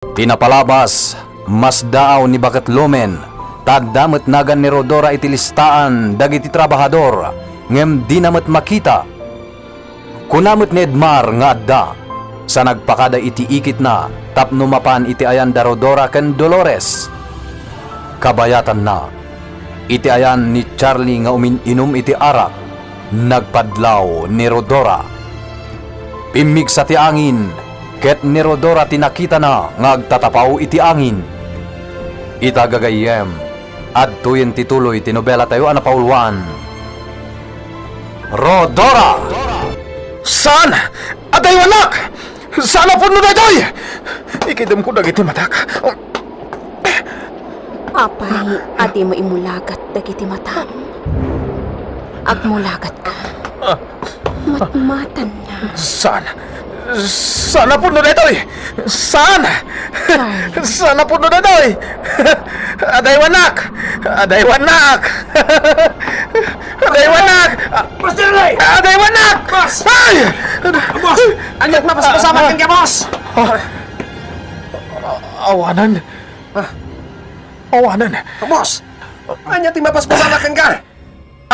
Tinapalabas, mas daaw ni Bakat Lumen, tagdamot nagan ni Rodora itilistaan dagiti trabahador, ngem di namat makita. Kunamot ni Edmar nga adda, sa nagpakada iti ikit na, tapno mapan iti ayan da Rodora ken Dolores. Kabayatan na, iti ayan ni Charlie nga uminom iti arak, nagpadlaw ni Rodora. Pimig sa ti angin, ket ni Rodora tinakita na nga agtatapaw iti angin. Itagagayem, adtuyen tituloy tinobela tayo anapauluan. Rodora! Saan? Atay wanak! Sana po no daytoy! Ikidem ko dagiti matak. Apay, adi mo imulagat dagiti matam. Agmulagat ka. Matmatan na. Saan? Sana po no daytoy! Saan? Sana po no daytoy! Aday wanak! Aday wanak! Aday wanak! Boss Jerry! Aday wanak! Boss! Ay! Boss! Anyat na paspasama ka, boss! Awanan? Awanan? Boss! Anyat yung mapaspasama ka!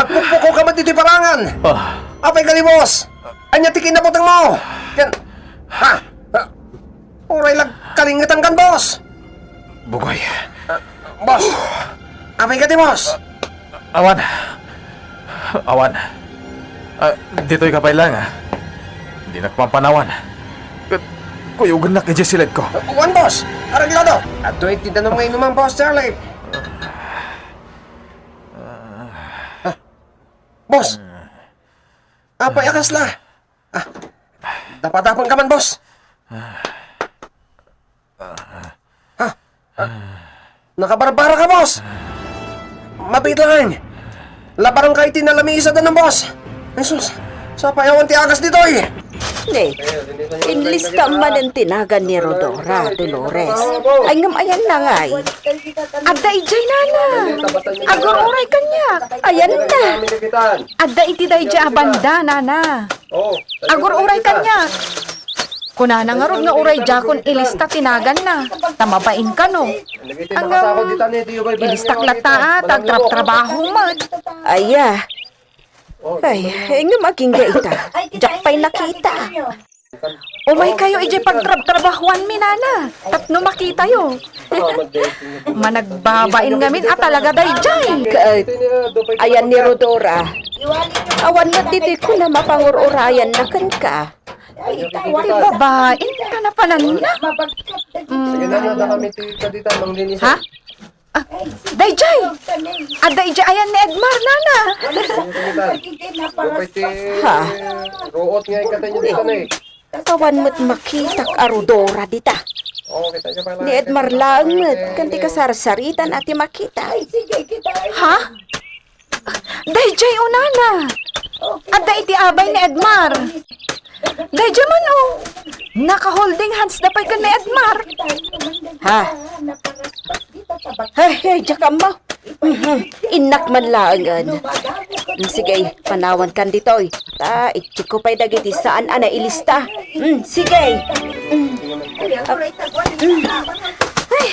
At pupuko ka matiti parangan! Apay ka ni boss! Anyat ikinapotang mo! Yan! Ha? Uray lang kalingatan kan, boss! Bugoy. Boss! Apay ka ni boss! Awan. Awan. Dito'y kapay lang, ha? Hindi nagpampanawan. Kuyugan na kaya silet ko. Uwan, boss! Araglado! At do'y tinanong ngayon naman, boss Charlie! Boss! Apay akas la! Dapat-dapan ka man, boss! Nakabarbara ka, boss! Mapit lang! Labarang ka itinalami isa na ng boss! Jesus! Sa payawan ti agas dito eh! Ne, inlista man ang tinagan ni Rodora, Dolores. Ay ngam ayan na ngay. Adda ijay nana. Agururay kanya. Ayan na. Adda iti dayjay abanda nana. Agururay kanya. Kuna na nga ron nga uray jakon ilista tinagan na. Tamabain ka no. Hanggang ilistak lata at agtrap-trabaho mat. Aya. Ay, nga maging gaita. Jak pa'y nakita. Umay kayo ije pagtrab-trabahuan mi nana. Tapno makita yo. Managbabain ngamin at talaga dayjay. Ayan ni Rodora. Awan na diti ko na mapangururayan na kan ka. Di babain ka na panan na. Ha? Dayjay! Dayjay ayan ni Edmar, nana! Ha? Ruot nga ikatay niyo dito na eh. Kawan mo't makitak arudora dita. Ni Edmar langet, kanti ka sarsaritan ati makita. Ha? Dayjay o nana! Adda iti abay ni Edmar. Dayjay man o! Naka-holding hands na pa'y ka ni Edmar. Ha? Hey, jakam mo. Inak man laangan. Sige, panawan kan ditoy. Itchik ko pa'y dagiti saan ana ilista. Sige. Ay,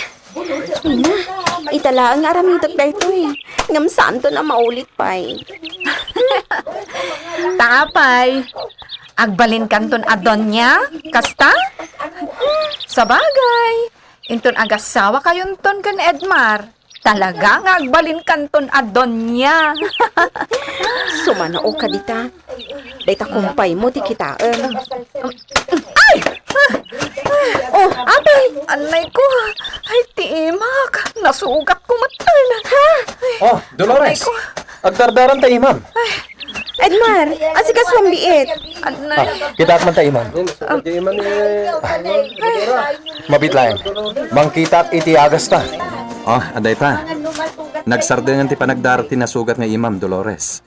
ina, itala ang aramitok na ito eh. Ngam saan to na maulit pa'y. Tapay, agbalin kanton adon niya, kasta? Sabagay. Inton agasawa kayon ton kan Edmar. Talaga nga agbalin kanton adon niya. Sumanao ka dita. Dayta kumpay mo di kitaan. Ay! Oh, abay! Anay ko. Ay, tiimak. Nasugat ko matan. Ha? Oh, Dolores! Agdardaran tayo, ma'am. Edmar, asikas mong biit. Kita at man tayo, ma'am. Mabit lang. Mangkita at iti agas ta. Oh, aday ta. Nagsardengan ti panagdarati na sugat nga imam, Dolores.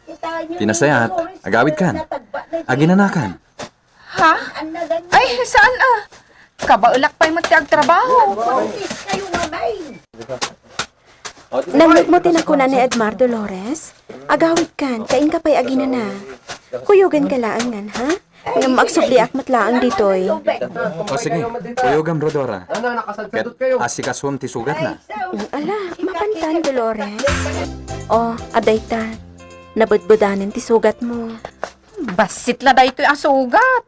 Tinasayat, agawid kan. Aginanakan. Ha? Ay, saan ah? Kabaulak pa'y matiag trabaho. Namit mo tinakunan ni Edmar, Dolores? Agawid kan, kain ka pa'y agina na. Kuyugan ka laangan, ha? Nga magsubli akmat laang ditoy. O sige, uyogam Rodora. Ano, nakasadsadot Ket kayo. asikaswam ti sugat na. Ala, mapantan, Dolores. Oh, aday ta. Nabudbudanin ti sugat mo. Basit la da ito'y asugat.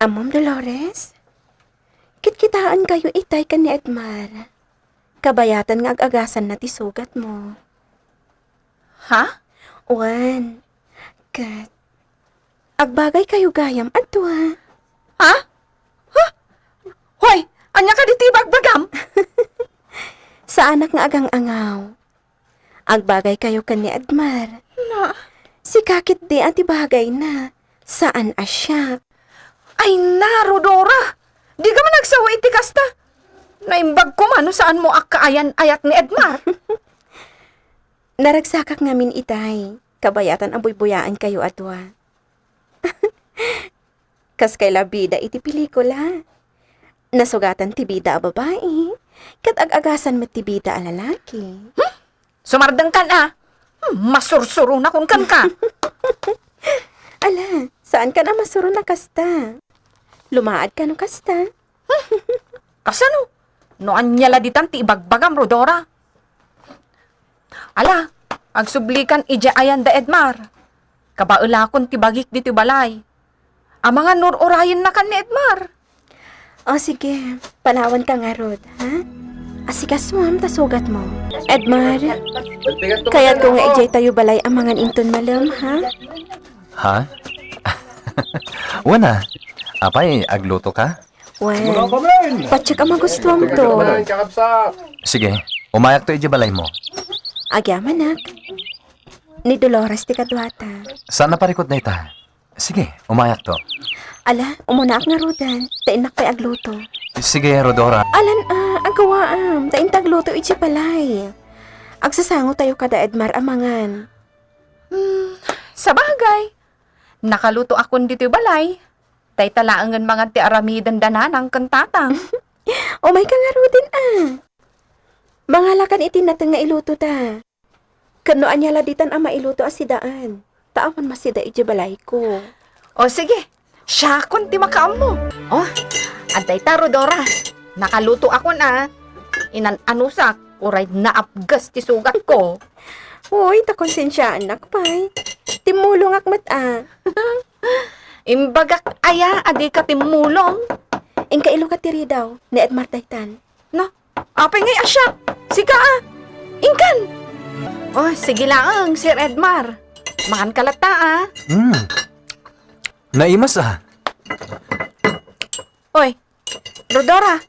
Amom, Dolores. Kitkitaan kayo itay ka ni Edmar. Kabayatan nga agagasan na ti sugat mo. Ha? Uwan. Kat. Agbagay kayo gayam adto ha. Ha? Ha? Hoy, anya ka ditibag bagam? Sa anak nga agang angaw. Agbagay kayo ka ni Edmar. Na, Si kakit di ati bagay na. Saan asya? ay na, Rodora. Di ka man nagsawa iti kasta. Naimbag ko man, no saan mo akaayan ayat ni Edmar. Naragsakak ngamin itay. Kabayatan ang buybuyaan kayo atwa. Kas kay labida iti pelikula. Nasugatan ti bida a babae. Kat ag-agasan met ti bida a lalaki. Sumardang kan ah. Masursuro na kung kan ka. Ala, saan ka na masuro na kasta? Lumaad ka no kasta? Kasano? No anyala ditan ti ibagbagam, Rodora. Ala, agsublikan ija ayan da Edmar. Kabaulakon ti bagik diti balay. Ang mga nur-urayan na kan ni Edmar. O sige, panawan ka nga Rod, ha? Asikas mo am tasugat mo. Edmar, kaya't kung nga ijay tayo balay ang mga inton malam, ha? Ha? Wana, apay, agluto ka? Well, patsik ang magustuhan to. Sige, umayak to balay mo. Agyaman nak. Ni Dolores ti kadwata. Saan naparikot na ita? Sige, umayak to. Ala, umuna ak nga Rodan. Tainak pa'y agluto. Sige, Rodora. Alan agawaam. Taintag luto iti palay. Agsasango tayo kada Edmar amangan. Sa bagay, nakaluto akon dito balay. Tay talaangan mga ti aramidan dananang kantatang. O may ka nga Rodin Mangalakan iti natin nga iluto ta. Kanoan niya laditan ang mailuto asidaan. Taawan masida iti balay ko. O sige, siya kon ti makaam mo. Oh, antay ta, Rodora. Nakaluto ako na. Inan-anusak, uray naapgas ti sugat ko. Hoy, takonsensyaan nak pay. Timulong akmat Imbagak aya, adi ka timulong. Ingka ilo ka tiri daw, ni Edmar Taytan. Na, apay ngay asya. Siga Ingkan. Oh, sige lang, Sir Edmar. Makan kalata Naimas ah. Oy, Rodora.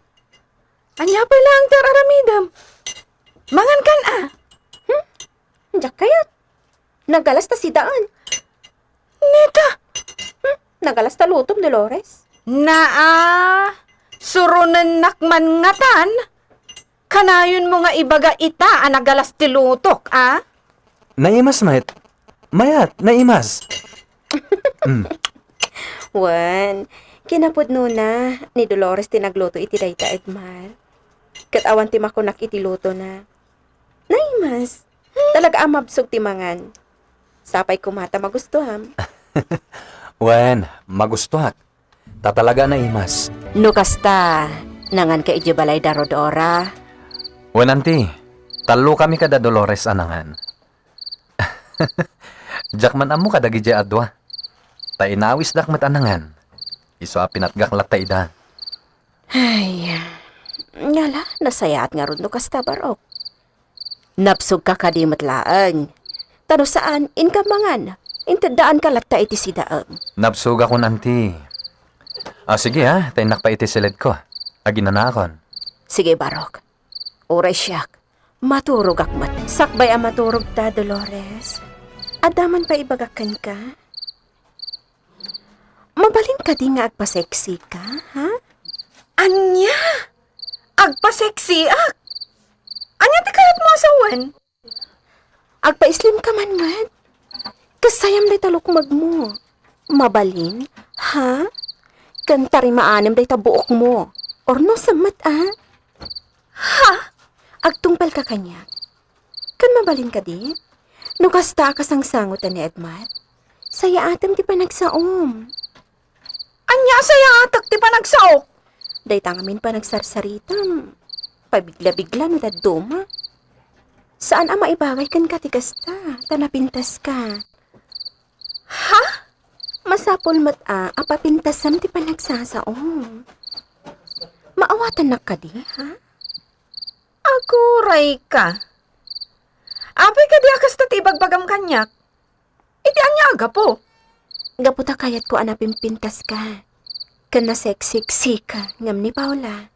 Anya pa lang ter aramidam. Mangan kan Diyak kayat. Nagalas ta si daan. Neta. Nagalas ta lutom, Dolores. Surunan nakman ngatan. Kanayon mo nga ibaga ita nagalas ti lutok, Naimas, mate. Mayat, naimas. Wan, kinapod na ni Dolores tinagluto iti dayta Edmar. Katawan ti makunak iti luto na. Naimas, talaga amabsog ti mangan. Sapay kumata magustuham. Wen, magustuhak. Tatalaga naimas. No kasta, nangan ka iti balay da Rodora. Wen, anti. Talo kami kada Dolores anangan. Jakman amo kada gija adwa. Ta inawis dak met anangan. Iso pinatgak latay da. Ay, ngala, nasayat nga ron no kasta barok. Napsog ka kadimat laang. Tano saan, inkamangan. Intadaan ka latta iti sidaang. Napsuga ko nanti. Sige ha, tainak pa iti silid ko. Aginanakon. Sige, Barok. Oray siyak. Maturog akmat. Sakbay ang maturog ta, Dolores. Adaman pa ibagakan ka? Mabalin ka di nga agpa-sexy ka, ha? Anya? Agpa-sexy ak. Anya ti kayat mo asawan? Agpa-slim ka man, man. Kasayam day talukmag mo. Mabalin, ha? Kantari maanim day tabuok mo. Or no samat, Ha? Agtungpal ka kanya. Kan mabalin ka di? No kasta ka sang sangutan ni Edmar. Saya atam ti panagsaom. Anya saya atak ti panagsaok. Day tangamin pa nagsarsaritam. Pabigla-bigla no duma. Saan ama ibagay kan katigasta? Tanapintas ka. Ha? Masapol mat apapintasam ti panagsasaong. Maawatan na ka di, ha? Aguray ka. Apay ka di akas ti ibagbagam kanyak. Iti anya aga po. Gaputa kayat ko anapin pintas ka. Kana seksiksi ka, ngam ni Paula.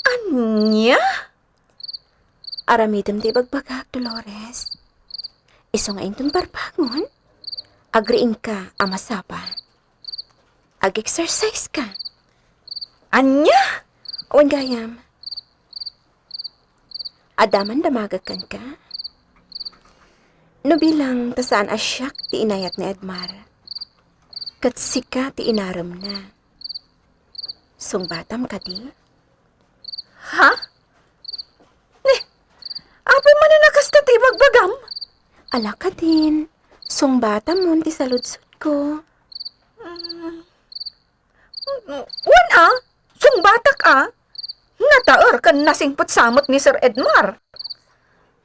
Anya? Aramidem ti bagbagak, Dolores. Iso nga intong parpangon. Agriin ka, amasapa. Ag-exercise ka. Anya? Wan gayam. Adaman damagakan ka. No bilang tasaan asyak ti inayat ni Edmar. Kat sika ti inaram na. Sungbatam ka di? Ha? Apay man na nakas ti bagbagam? Ala ka din. Sungbatam mo ti saludsod ko. Wan sungbatak Nataor kan nasingpot samot ni Sir Edmar.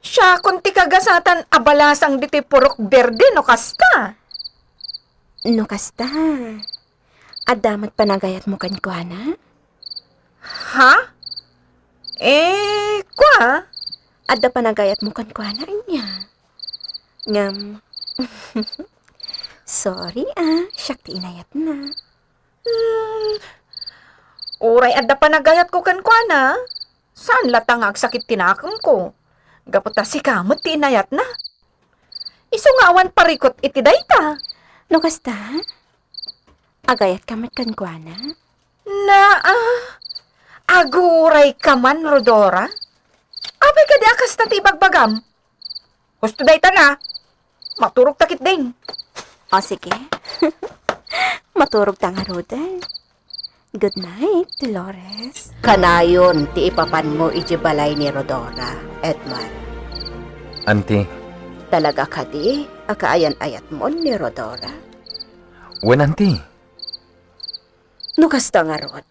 Siya kunti kagasatan abalasang diti purok berde no kasta. No kasta. Adamat panagayat mo kan ko, na? Ha? Kwa? Adda panagayat mo kan ko, na niya. Ngam. Sorry, siyak ti inayat na. Uray adda panagayat ko kan na. Saan latang agsakit tinakam ko? Gaputa si kamot ti inayat na. Isungawan parikot iti dayta. No kasta? Agayat kamat kan ko, na? Aguray ka man, Rodora? Apay ka di akas na ti bagbagam? Gusto dayta na. Maturog takit din. O sige. Maturog tanga rodan. Good night, Dolores. Kanayon, ti ipapan mo iti balay ni Rodora, Edmar. Auntie, Talaga ka di, akaayan-ayat mo ni Rodora. wen auntie. Nukas nga Rod.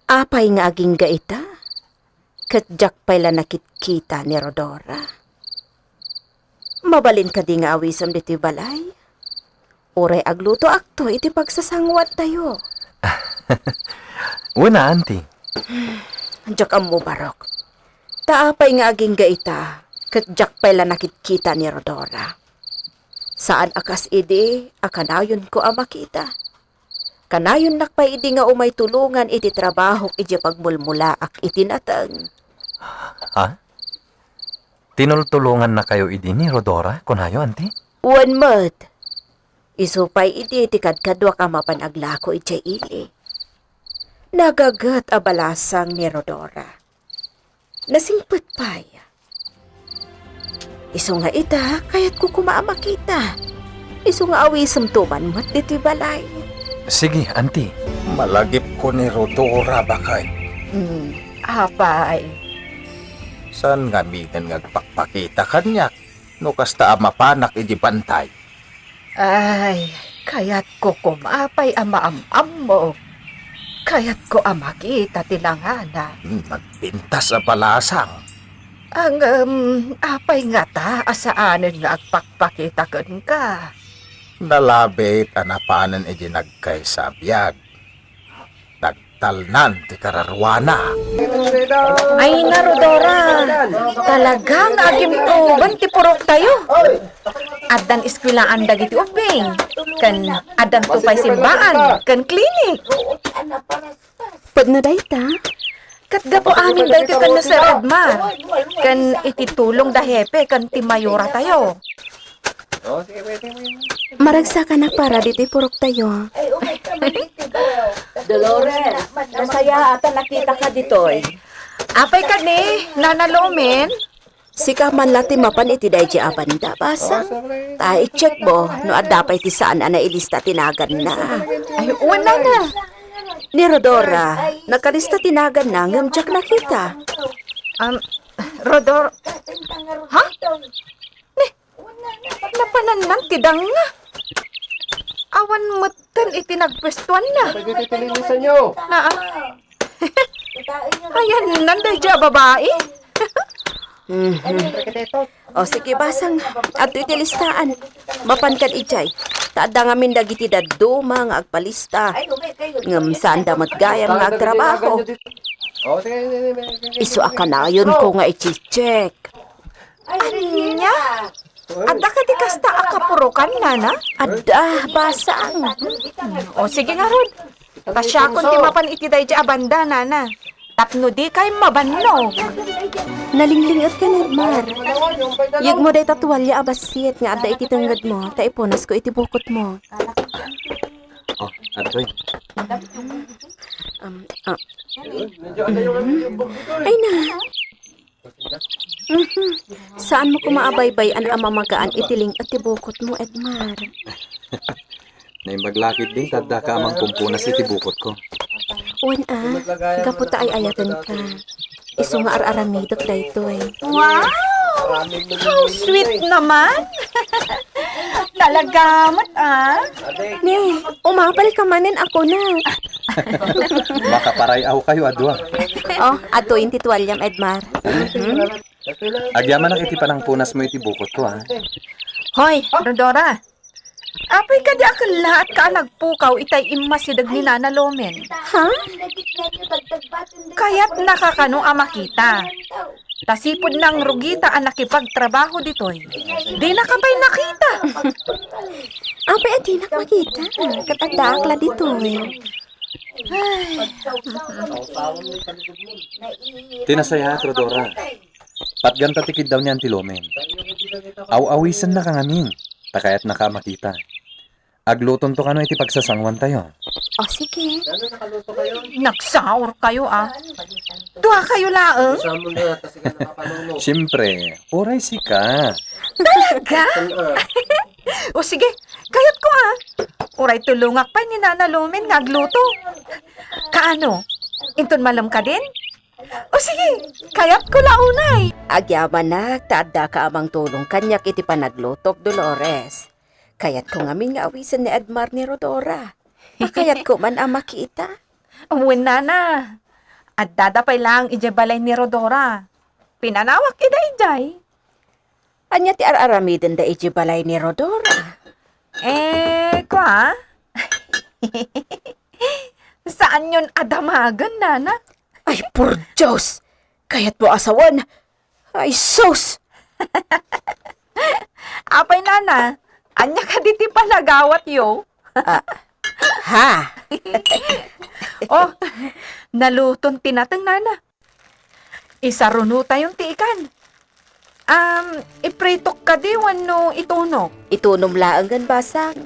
Apay nga aging gaita. Katjak pala nakitkita ni Rodora. Mabalin ka di nga awisam dito balay. Uray agluto akto iti pagsasangwat tayo. Wen na auntie. Diyak mo barok. Taapay nga aging gaita. Katjak pala nakitkita ni Rodora. Saan akas idi, akanayon ko makita. Kanayon nakpay idi nga umay tulungan iti trabaho iti pagmulmula ak itinatang. Ha? Tinultulungan na kayo idi ni Rodora, kunayo, auntie? One month. Isupay iti kadwa ka mapanaglako iti ili. Nagagat abalasang ni Rodora. Nasingput pay. Iso nga ita, kaya't ko kumaamakita. Iso nga awisam tuman mat diti balay. Sige, auntie. Malagip ko ni Rodora bakay. Apay. San nga minan ngagpakpakita kanyak? No kasta mapanak iti bantay. Ay, kayat ko kumapay amaam-am mo. Kayat ko amakita tilangana. Nagpintas sa palasang. Ang apay nga ta, asaanin nga agpakpakita ka. Nalabit anapanan iti nagkaysabiyag. Nagtalnan ti kararwana. Ay na, Rodora. Talagang agim tuban ti purok tayo. Adan iskwilaan dagiti uping. Kan adan tupay simbaan. Kan klinik. Pag na dayta, Katga po amin dahito kan na Sir Edmar. Kan ititulong da hepe kan ti mayora tayo. maragsa ka na para diti purok tayo. Dolores, masaya ata nakita ka ditoy. Apay ka ni, nanalomen. Sika man lati mapan iti dahi abanda basa. Ta i-check mo no adapay ti saan ana ilista tinagan na. Ay, wala na. Ni Rodora, nakalista tinagan na ngam jak nakita. Rodor, ha? Napanan lang tidang nga. Awan mo't Kan itinagpwestuan na. Pagkikitilisan nyo. Na, ayan, nanday dya babae. O sige basang, ato itilistaan. Mapan kan ijay. Taada nga min dagiti daduma nga agpalista. Ngam saan damat gayam nga agtrabaho. Oh, sige. Isu akanayon ko nga i-check. Anya? Adda ka di kasta akapurukan, nana? Ada, basang. O sige nga ron. Pasyakon ti mapan iti day dya abanda, nana. Tapno di kay mabannog. Nalinglingat ka na, Mar. Yag mo day tatuwalya abasit nga ada iti tanggad mo. Taiponas ko iti bukot mo. Oh, Adoy. Ay na. Saan mo kumaabay-bay ang amamagaan itiling at tibukot mo, Edmar? Naimaglakit din tadda ka amang kumpunas itibukot ko. Uwan gaputa ay ayatan ka. Isu nga ar-aramidot daytoy. Wow! How sweet naman! Talagamat, Ne, umabal ka manin ako na. Makaparay ako kayo, Adwa. Oh, ato yung titualyam, Edmar. Agyaman ang iti panang punas mo itibukot ko, ha? Hoy, Rodora. Apay ka di akal lahat ka nagpukaw itay imasidag ni Nana Lomen. Ha? Kaya't nakakano makita. Tasipod ng rugita ang nakipagtrabaho ditoy. Di na ka pa'y nakita. Apay at hinak makita. Katagdaakla dito eh. Tinasaya, Rodora. Patganta tikid daw niyan ti Lomen. Aw-awisan na kangamin. Takayat nakamakita. Agluton to kano iti pagsasangwan tayo. O sige. Nagsaur kayo Tuwa kayo laeng. Siyempre, oray si ka. Talaga? O sige, kayat ko Uray tulungak pa ni Nana Lomen ngagluto. Kaano? Inton malam ka din? O sige, kayat ko launay. Agyaman na, taada ka amang tulong kanyak iti panaglutok, Dolores. Kayat ko ngamin nga awisan ni Edmar ni Rodora. Kayat ko man ang makita. Uwin Nana. At dadapay lang ijabalay ni Rodora. Pinanawak ida-ijay. Anya ti ar-aramiden da ijibalay ni Rodora. Ko Saan yun adamagan, Nana? Ay, por Diyos! Kayat mo asawan! Ay, sus! Apay, Nana. Anya ka diti palagawat yo. Ha? Oh, naluton tinatang, Nana. Isaruno tayong tiikan. Ipritok ka di wano itunok. Itunom laang gan basang.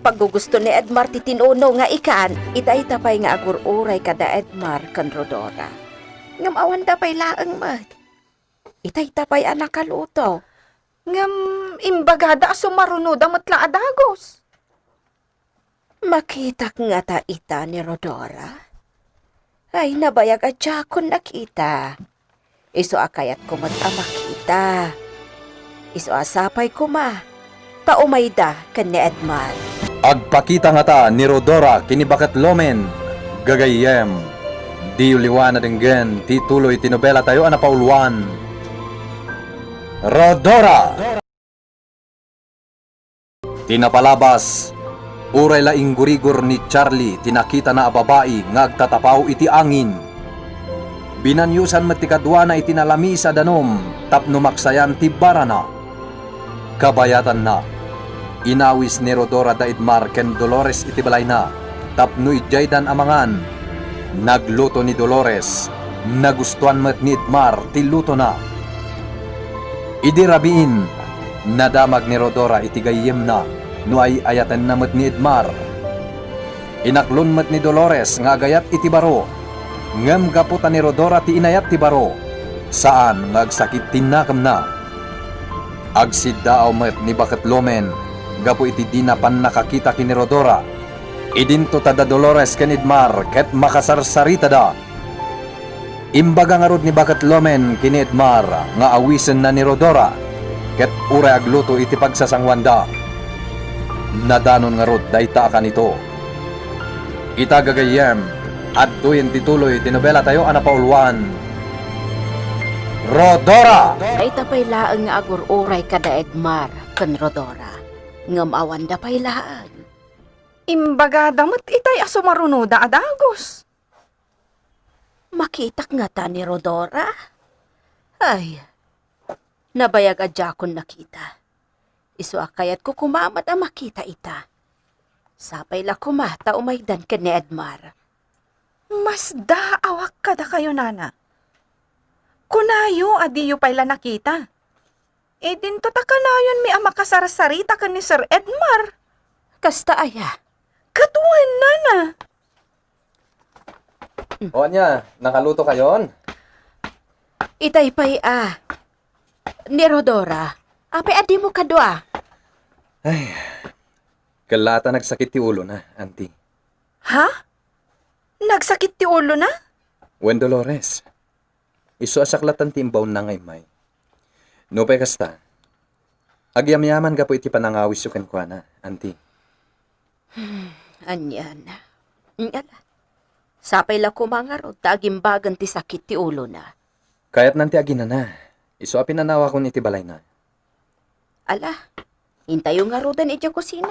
Paggugusto ni Edmar titinuno nga ikan, itay-tapay nga agur-uray kada Edmar kan Rodora. Ngamawan tapay laang mat. Itay-tapay anak kaluto. Ngam imbagada sumaruno damat la adagos. Makita nga ta ita ni Rodora. Ay nabayag at kon nakita. Iso akayat ko makita. Iso asapay ko Paumayda kan ni Edmar. Agpakita nga ta ni Rodora kinibakat Lomen. Gagayem. Di uliwan na dinggen. Tituloy tinobela tayo pauluan. Rodora! Tinapalabas. Uray laing gurigor ni Charlie tinakita na babae ngagtatapaw iti angin. Binanyusan matikadwa na itinalami sa danom tapno maksayan ti barana. Kabayatan na. Inawis ni Rodora da Edmar ken Dolores iti balay na tapno ijaydan amangan. Nagluto ni Dolores. Nagustuhan met ni Edmar ti luto na. Idi rabiin. Nadamag ni Rodora iti gayem na no ay ayatan na met ni Edmar. Inaklon met ni Dolores nga agayat iti baro. Ngem gaputan ni Rodora ti inayat ti baro. Saan ngagsakit tinakam na. Agsidda met ni Bakat Lomen. Gapo iti dinapan nakakita kini Rodora. Idinto tada Dolores ken Edmar ket makasarsarita da. Imbaga nga rod ni Bakat Lomen kini Edmar nga awisen na ni Rodora ket uray agluto iti pagsasangwanda. Nadanon nga rod dayta ka nito Ita gagayem at tuyin tituloy tinobela tayo anapauluan. Rodora! Ay tapay laang nga agur-uray kada Edmar ken Rodora. Ngam awan da pay laang. Imbaga damot itay asumarunoda adagos. Makitak nga ta ni Rodora. Ay, nabayag adya kon nakita. Isu akayat ko kumamat ang makita ita. Sapay la kumata umaydan ka ni Edmar. Mas daawak kada kayo, nana. Kunayo, adiyo pala nakita. E dinto ta kanayon mi ama kasarsarita ka ni Sir Edmar. Kasta aya. Katuan, nana. O anya, nakaluto kayon? Itay pay ni Rodora. Ape adi mo kadwa. Kalata nagsakit ti ulo na, auntie. Ha? Nagsakit ti ulo na? Wen Dolores. Isu asaklatan ti imbaw na ngay may. No pa'y kasta. Agyamyaman ka po iti panangawis yu kenkwana, auntie. Anyan. Ngala. Sapay la kumangarod, tagimbagan ti sakit ti ulo na. Kaya't nanti agina na. Isu apinanawa ko iti balay na. Ala, hintayo nga rodan iti kusina.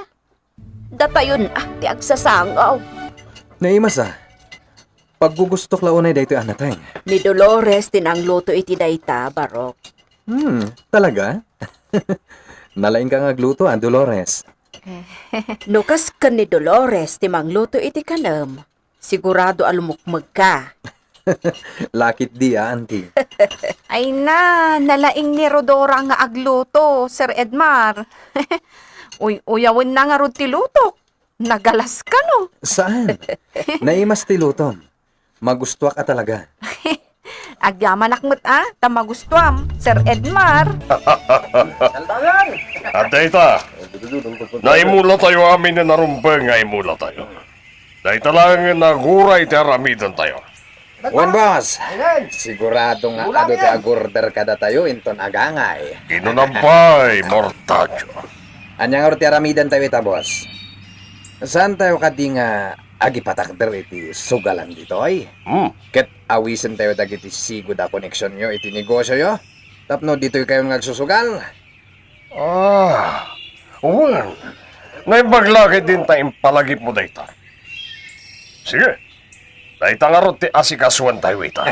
Datayon ti agsasangaw. Naimas Paggugustok launay dayto anatay. Ni Dolores tinangluto iti dayta, Barok. Talaga? Nalaing ka nga gluto, Dolores. Nukas ka ni Dolores timangluto iti kanam. Sigurado alumukmag ka. Lakit di, auntie. Ay na, nalaing ni Rodora nga agluto, Sir Edmar. Uyawin na nga rod ti lutok. Nagalas ka, no? Saan? Naimas ti lutom. Magustuak ka talaga. Agyaman akmat tamagustuam, Sir Edmar. At dayta, naimula tayo amin na narumbang nga imula tayo. Dayta lang naguray ti aramidan tayo. Wen boss, sigurado nga ado ti agurder kada tayo inton agangay. Ginunampay, Mortajo. Anyang aro ti aramidan tayo ita, boss. Saan tayo kadi nga agipatakder iti sugalan ditoy? Ket awisen tayo dagiti sigud a koneksyon nyo iti negosyo yo. Tapno ditoy kayo nagsusugal. Uwan. Naibaglaki din tayong palagip mo dayta. Sige. Dayta nga ron ti asikasuan tayo ita.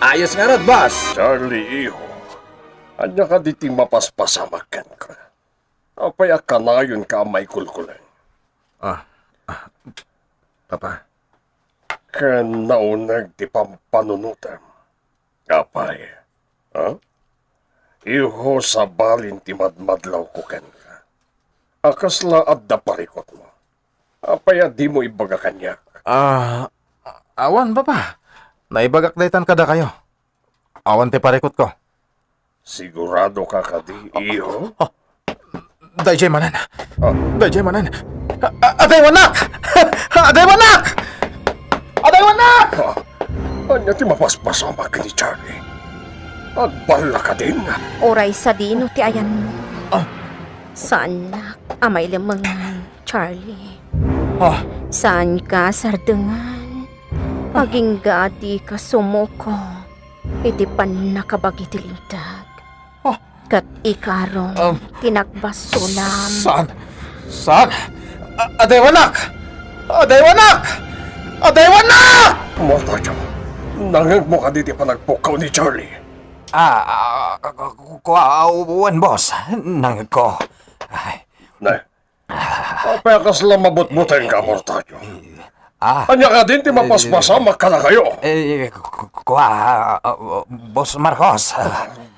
Ayos nga rod, boss. Charlie, iho. Anya ka diti mapaspasamakan ka. Apay akanayon ka may kulkulan. Papa, Kan naunag ti pampanunutan. Apay. Iho sa balin ti madmadlaw ko ken ka. Akasla at daparikot mo. Apay di mo ibaga kanyak. awan papa. Naibagak daytan kada kayo. Awan ti parikot ko. Sigurado ka kadi, iho? Dayjay manan. Dayjay manan. Aday wanak! Aday wanak! Aday wanak! Anya ti mapaspasama ka ni Charlie. Agbala ka din. Oray sa dino ti ayan mo. Saan na amay lamang Charlie? Saan ka sardengan? Aging gati ka sumuko. Iti pan nakabagi ti lintag. Kat ikarong tinakbas sulam. Saan? Saan? Aday wanak! Aday wanak! Aday wanak! Mortajo, nangag mo ka diti panagpukaw ni Charlie. Kuwan boss. Nangag ko. Ne, apekas lang mabutbutin ka, Mortajo. Anya ka din ti mapaspasama ka na kayo. Boss Marcos.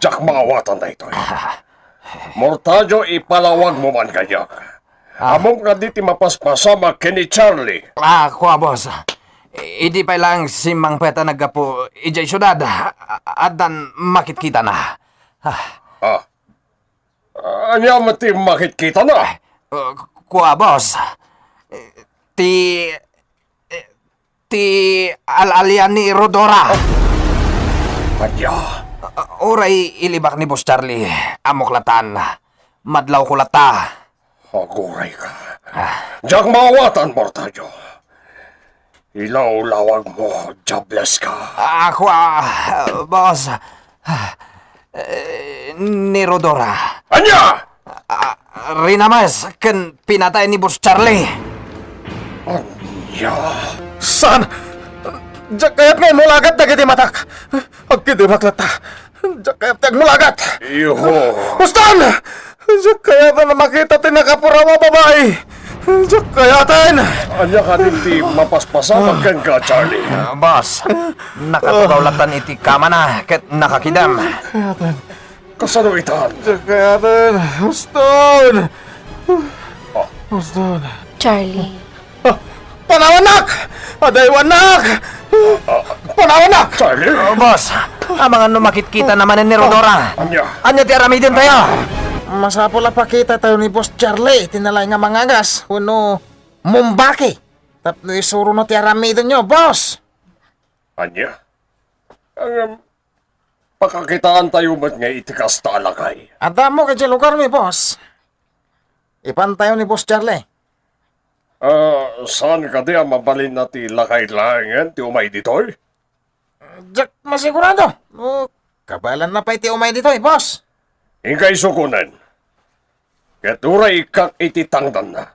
Jack maawatan na ito. Mortajo, ipalawag mo man kanyak. Among ka diti mapaspasama kini Charlie. Kuwa boss. Idi pa lang si Mang Peta naggapo ijay syudad. Adan makitkita na. Anya mati makikita na. Kuwa boss. Ti al-alian ni Rodora. Anya. Oray ilibak ni Boss Charlie. Amoklatan. Madlaw kulata. Aguray ka. Jack maawatan, Mortajo. Ilaw-lawag mo, jobless ka. Ako, boss. Ni Rodora. Anya! Rinamas, kan pinatay ni Boss Charlie. Anya! San? Diyak kayat ngayon mulagat na giti matak. Agkidi maklata. Diyak kayat tag mulagat. Iho! Ustan! Diyak kayat na makita tinakapura mo babae. Diyak kayatan. Anya ka din ti mapaspasamak ka, Charlie. Boss, nakatulawlatan iti kama na, ket nakakidam. Kasano itan? Diyak kayatan. Ustan! Ustan. Charlie. Panawanak! Adaywanak! Panawanak! Charlie? Boss, ang mga numakit-kita naman ni Rodora. Anya! Anya ti aramidin tayo. Masapo la pakita tayo ni Boss Charlie, tinalay nga mangagas, kuno mumbaki. Tapno isuro no ti aramido nyo, boss. Anya? Ang pakakitaan tayo ba't nga itikas talakay? Adamo ka dyan lugar mi, boss. Ipan tayo ni Boss Charlie. Saan ka di ang mabalin na ti lakay-layangan ti umay ditoy? Jack, masigurado. O, kabalan na pa iti umay dito, boss. Ingkay sukunan. Katuray kak ititangdan na.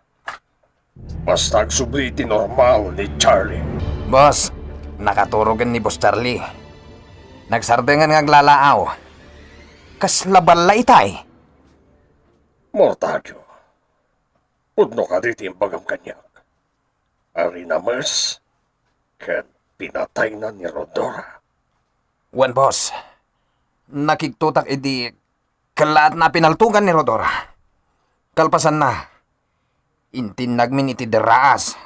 Basta agsubli iti normal ni Charlie. Boss, nakaturogan ni Boss Charlie. Nagsardengan nga aglalaaw. Kas labal la itay. Mortadyo. Udno ka di timbagam kanyak. Ari na mas. Ken pinatay na ni Rodora. Wan, boss. Nakiktutak iti kalaat na pinaltugan ni Rodora. Kalpasan na. Intinag min iti deraas.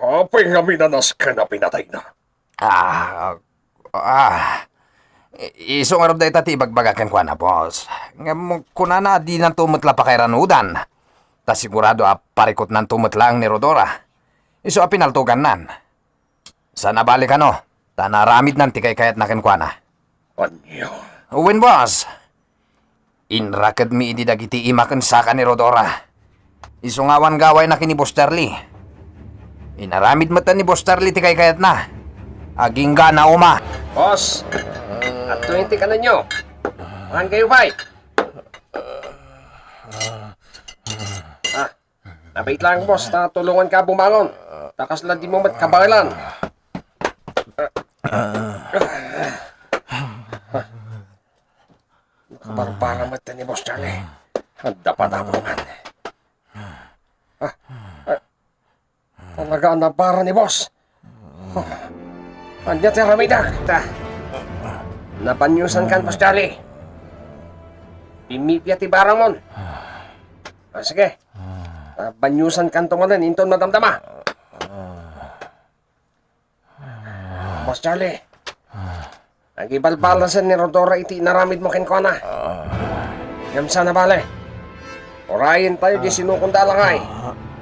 Apay nga minanas ka na pinatay na. Iso nga rin dahil ibagbagakan ko na, boss. Nga mo, kunana di nang tumutla pa kay Ranudan. Ta sigurado parikot nang tumutla ang ni Rodora. Iso pinaltugan nan. Sana balik ano, ta naramid nan tikay kayat na kenkwana. Anyo. Uwin, boss. Inrakad mi idi dagiti imaken saka ni Rodora. Iso ngawan gaway na kini Boss Charlie. Inaramid mata ni Boss Charlie tikay kayat na. Aging gana uma. Boss, at 20 ka na nyo. Mahan kayo, bay. Nabait lang, boss, na tulungan ka bumangon. Takas lang di mo matkabalan. Nakabarbara mata ni Boss Charlie. Dapat ako man. Talaga ang nabara ni Boss. Andiyan si Ramida. Napanyusan kan, Boss Charlie. Pimipya ti barang mon. Sige. Napanyusan kan tungalan, inton madamdama. Boss Charlie. Nagibalbalasan ni Rodora iti naramid mo ken kona. Yamsa na bale. Orayin tayo di sinukunda langay.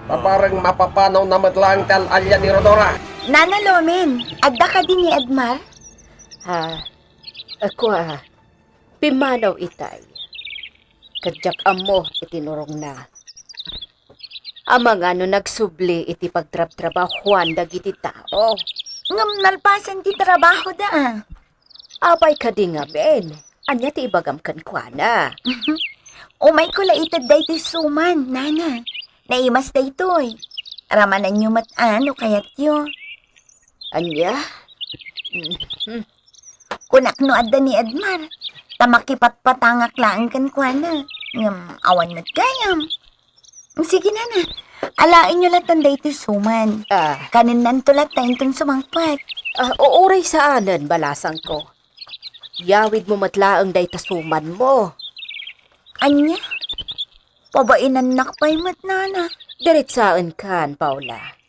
Paparang mapapanaw na matlang tal alya ni Rodora. Nana Lomen, adda ka din ni Edmar? Ako pimanaw itay. Kadyak amo itinurong na. Amang ano nagsubli iti pagtrab-trabahuan dagiti tao. Ngam nalpasan ti trabaho da. Apay ka di nga ben. Anya ti ibagam kan kuana. Umay ko la itad day ti suman, nana. Naimas day to'y. Ramanan nyo ano kayat yo. Anya? Kunak no adda ni Edmar. Tamakipatpatangak lang kan kuana. Ngam awan mat kayam. Sige nana. Alain nyo latan day ti suman. Kanin nantulat tayo itong sumangpat. Uuray sa anan balasang ko. Yawid mo matlaang day tasuman mo. Anya? Pabainan nakpay mat nana. Diritsaan kan, Paula.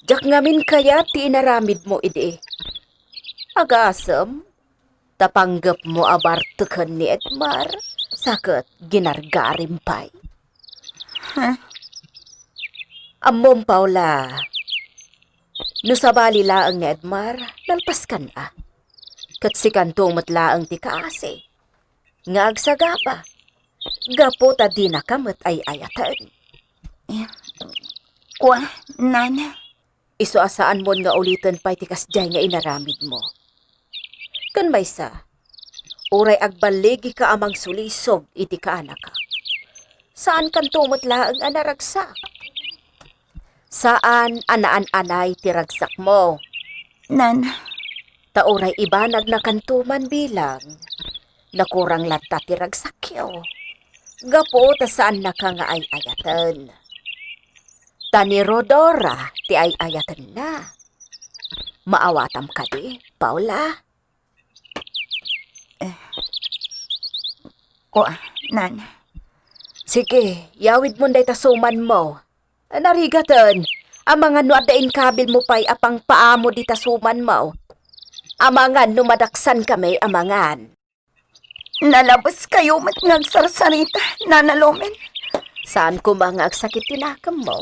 Jak ngamin kaya ti inaramid mo idi. Agasam, tapanggap mo abartukan ni Edmar, sakit ginargarim pay. Huh? Amom, Paula. No sabali laang ni Edmar, nalpas ka na. Kat si kantong matlaang ti kaasi. Nga agsagapa. Gapo ta di na kamat ay ayatan. Kwa, nana. isuasaan mo nga ulitin pa itikas jay nga inaramid mo. Kan maysa, uray agbaligi ka amang sulisog iti kaanak ka. Saan kan tumot laang anaragsak? Saan anaan-anay tiragsak mo? Nan, Tauray ibanag na kantuman bilang nakurang lata tiragsakyo. Gapo ta saan na ka nga ay ayatan. Tani Rodora ti ay ayatan na. Maawatam ka di, Paula. Nan. Sige, yawid mo day tasuman mo. Narigatan, ang mga nuadain kabil mo pa'y apang paamo di tasuman mo. Amangan numadaksan kami amangan. Nalabas kayo mat ngagsarsarita, Nana Lomen. Saan ko mga agsakit tinakam mo?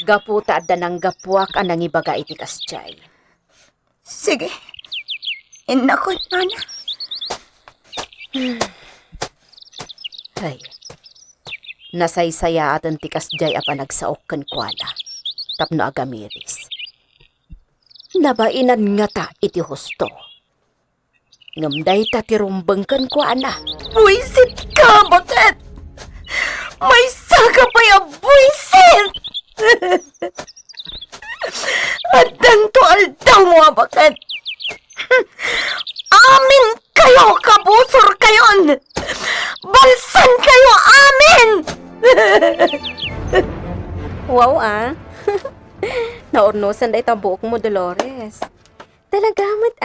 Gaputa da ng gapuak anang ibaga iti kasjay. Sige. Inako, Nana. Ay, nasaysaya atan ti kasjay apa nagsaok kan kwala. Tapno agamiris. Nabainan nga ta iti husto. Ngamday ta tirumbang kan kwala. Buisit ka, bakit? May saka pa yung buisit! At danto aldaw mo, bakit? Amin kayo, kabusor kayon! Balsan kayo, amin! Wow Naornosan day tabuok mo, Dolores. Talagamat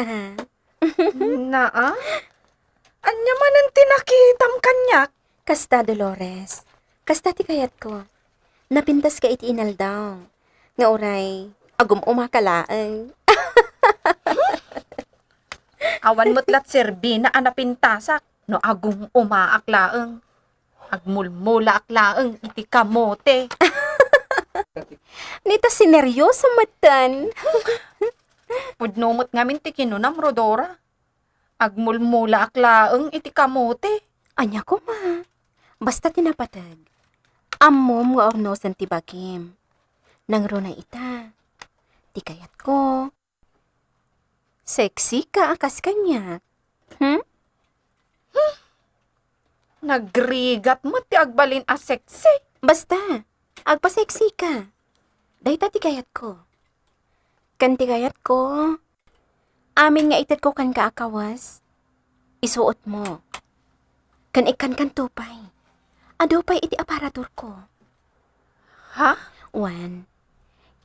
Naa? Anya man ang tinakitam kanyak? Kasta, Dolores. Kasta ti kayat ko. Napintas ka iti inaldaw. Nga oray, agum umakalaang. Awan mo't lat serbi na anapintasak, no agong umaaklaeng. Agmulmula aklaeng iti kamote. Nita sineryoso matan. Pudnumot ngamin ti kinunam, Rodora. Agmulmula aklaeng iti kamote. Anya ko ma. Basta tinapatag. Ammom nga ornosan ti bagim. Nangro na ita. Ti kayat ko. Sexy ka akas kanya. Nagrigat mo ti agbalin a sexy. Basta, agpa-sexy ka. Dahita ti kayat ko. Kan ti kayat ko. Amin nga itat ko kan kaakawas. Isuot mo. Kan ikan kan tupay. Ado pa'y iti aparatur ko. Ha? Wan,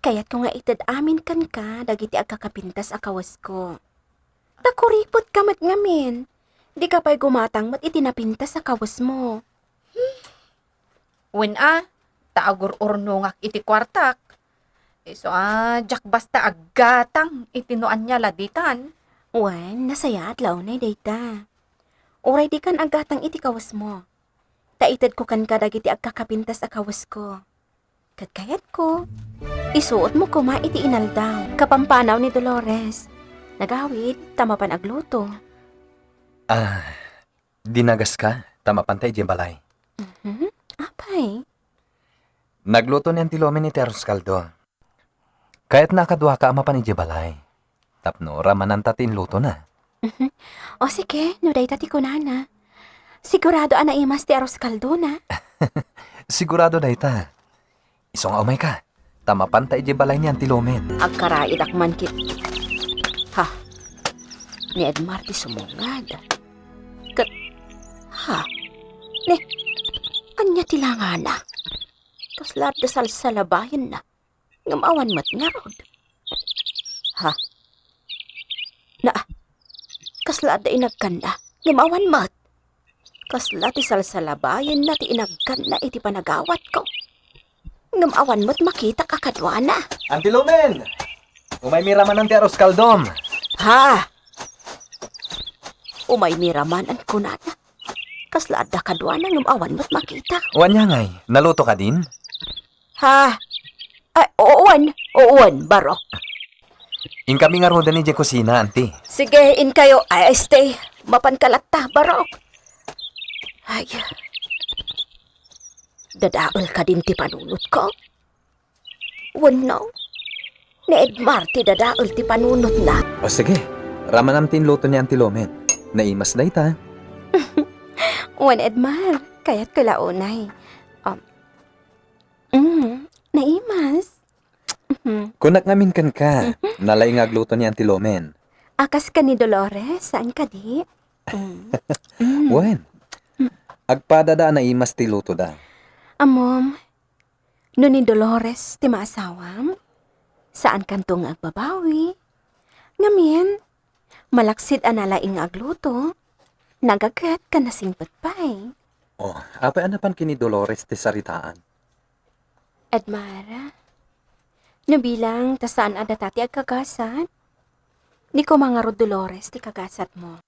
kayat ko nga itad amin kan ka, dagiti agkakapintas akawas ko. Takuripot ka mat ngamin. Di ka pa'y gumatang mat itinapintas akawas mo. Wen taagur urnungak iti kwartak. So jak basta aggatang itinuan niya laditan. Wan, nasaya at launay dayta. Uray di kan agatang iti kawas mo. Taitad ko kan ka dagiti agkakapintas akawas ko. Katkayat ko. Isuot mo ko ma iti inaldaw. Kapampanaw ni Dolores. Nagawid, tama pan agluto. Dinagas ka, tama pantay di balay. Apay? Nagluto ni Antilomen ni Teros Caldo. Kahit nakadwa ka ama pa ni Jebalay. Tapno, ramanan tatin luto na. O sige, no day tati ko na. Sigurado ana imas ti aros kaldo na. Sigurado na ita. Isong umay ka. Tama pantay Jebalay ni Antilomen. Agkaraid akman kit. Ha? Ni Edmar ti sumungad. Ha? Ni, anya tilangana. Kaslar dasal sa labayan na. Ngamawan mat nga rod. Ha? Na, kasla da inagkan na. Ngamawan mat. Kasla ti salsalabayan na ti inagkan na iti panagawat ko. Ngamawan mat makita kakadwa na. Antilomen! Umay miraman ng Teros Caldom. Ha? Umay miraman ang kunana. Kasla da kadwa na ngamawan mat makita. Wanya ngay, naluto ka din? Ha? Ay, oon, baro. In kami nga roda ni Jay kusina, auntie. Sige, in kayo. Ay, stay. Mapankalata, baro. Ay, dadaol ka din ti panunot ko. Wano? Ni Edmar ti dadaol ti panunot na. O sige, raman tin luto niya ang tilomen. Naimas na ita. Wan Edmar, kaya't kalaunay. Naimas. Kunak ngamin kan ka, nalay nga agluto niya ang tilomen. Akas ka ni Dolores, saan ka di? Wen, agpadada na imas ti luto da. Amom, no ni Dolores ti maasawam, saan kantong agbabawi? Ngamin, malaksid analaing agluto, nagagat ka na singpatpay. Oh, apa anapan kini Dolores ti saritaan? Edmara, no bilang tasaan ada tati agkagasat, ni ko mga Rod Dolores ti kagasat mo.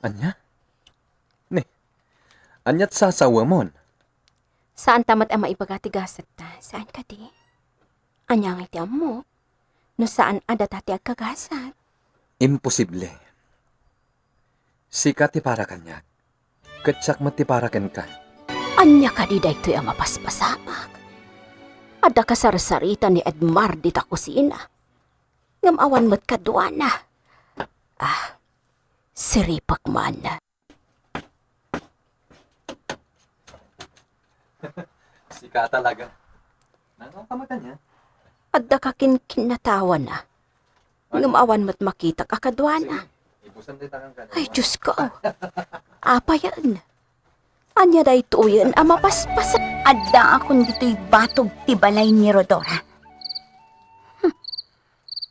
Anya? Ne, anyat sasawa mon. Saan tamat ang maibagati gasat ta? Saan ka di? Anya nga iti mo? No saan ada tati agkagasat? Imposible. Sika ti para kanya. Ketsak mat ti para ken ka. Anya ka di daytoy ang mapaspasamak. Ada ka sarsarita ni Edmar di ta kusina. Ngamawan mo't kaduana. Siripak man. Sika talaga. Nang kamata niya? Ada ka kinatawa na. Ngamawan mo't makita ka kaduana. Ibusan din takang ka. Ay, Diyos ko. Apa yan? Anya da ito yan ang mapaspas. Adda akong dito'y batog ti balay ni Rodora.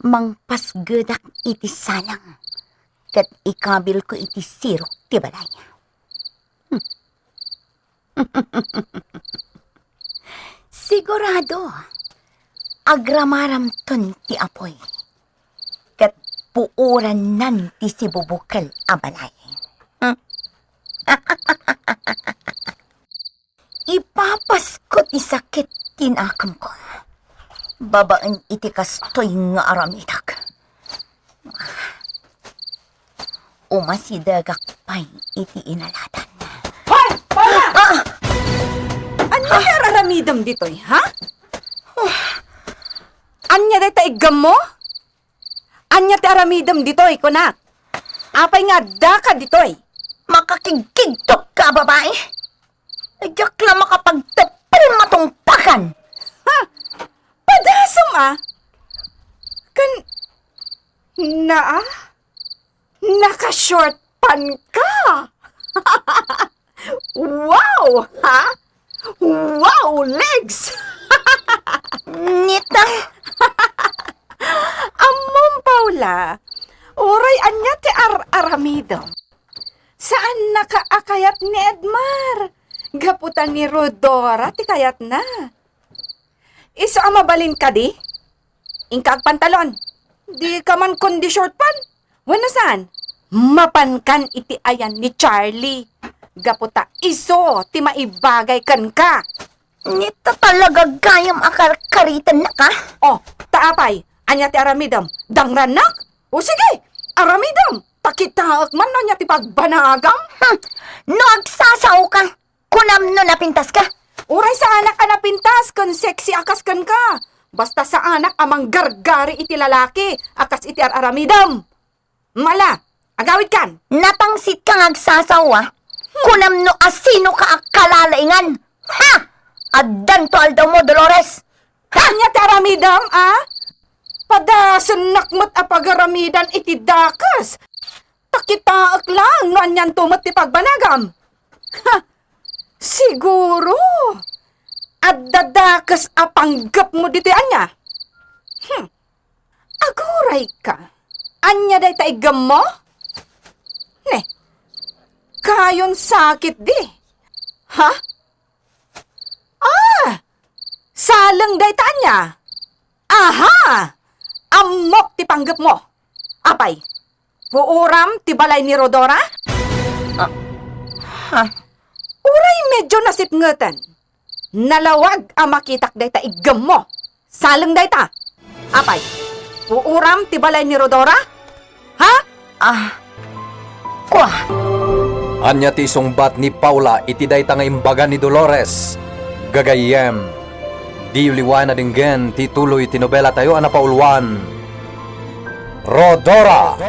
Mangpasgedak iti salang. Kat ikabil ko iti sirok ti balay. Sigurado, agramaram ton ti apoy. Kat puuran nan ti sibubukal a balay. Ipapaskot isakit tinakam ko. Babaan iti kastoy nga aramidak. Umasidagak pa'y iti inalatan. Anya ka raramidam ditoy, ha? Anya day ta igam mo? Anya ti aramidam ditoy, kunak? Apay nga da ka ditoy? Makakigigtok ka, babae? Ajak lang makapagtapil matungpakan. Padasam naka-short pan ka. Wow, ha? Wow, legs. Nita, Amom, Paula. Oray, anya ti aramidom. Saan nakaakayat ni Edmar? Gaputan ni Rodora, ti kayat na. Isa mabalin ka di? Ingkag pantalon. Di ka man kundi short pan. Wala saan? Mapankan iti ayan ni Charlie. Gaputa iso, ti maibagay kan ka. nita talaga gayam akar-karitan na ka. Oh, taapay. Anya ti aramidam. Dangranak? O sige, aramidam. Takitaak man anya ti pagbanagam. No agsasaw ka, kunam no napintas ka. Uray sa anak ka napintas, kun sexy akas kan ka. Basta sa anak amang gargari iti lalaki, akas iti aramidam. Mala, agawid kan. Napangsit kang agsasaw kunam no asino ka akalalaingan. Ha! Addan to aldaw mo, Dolores. Kanya ti aramidam, Padasan nakmat apagaramidan iti dakas. Takitaak lang no anyan tumat ti pagbanagam. Ha! Siguro. At dadakas apanggap mo dito anya. Aguray ka. Anya day taigam mo? Ne. Kayon sakit di. Ha? Salang day ta anya. Aha! Amok ti panggap mo. Apay, puuram ti balay ni Rodora? Uray medyo nasipngetan. Nalawag ang makitak day ta igam mo. Salang day ta. Apay, puuram ti balay ni Rodora? Ha? Kwa, Anya ti isungbat ni Paula iti dayta nga imbaga ni Dolores. Gagayem, Di uliwan na dinggen, tituloy tinobela tayo anapaulwan. Rodora!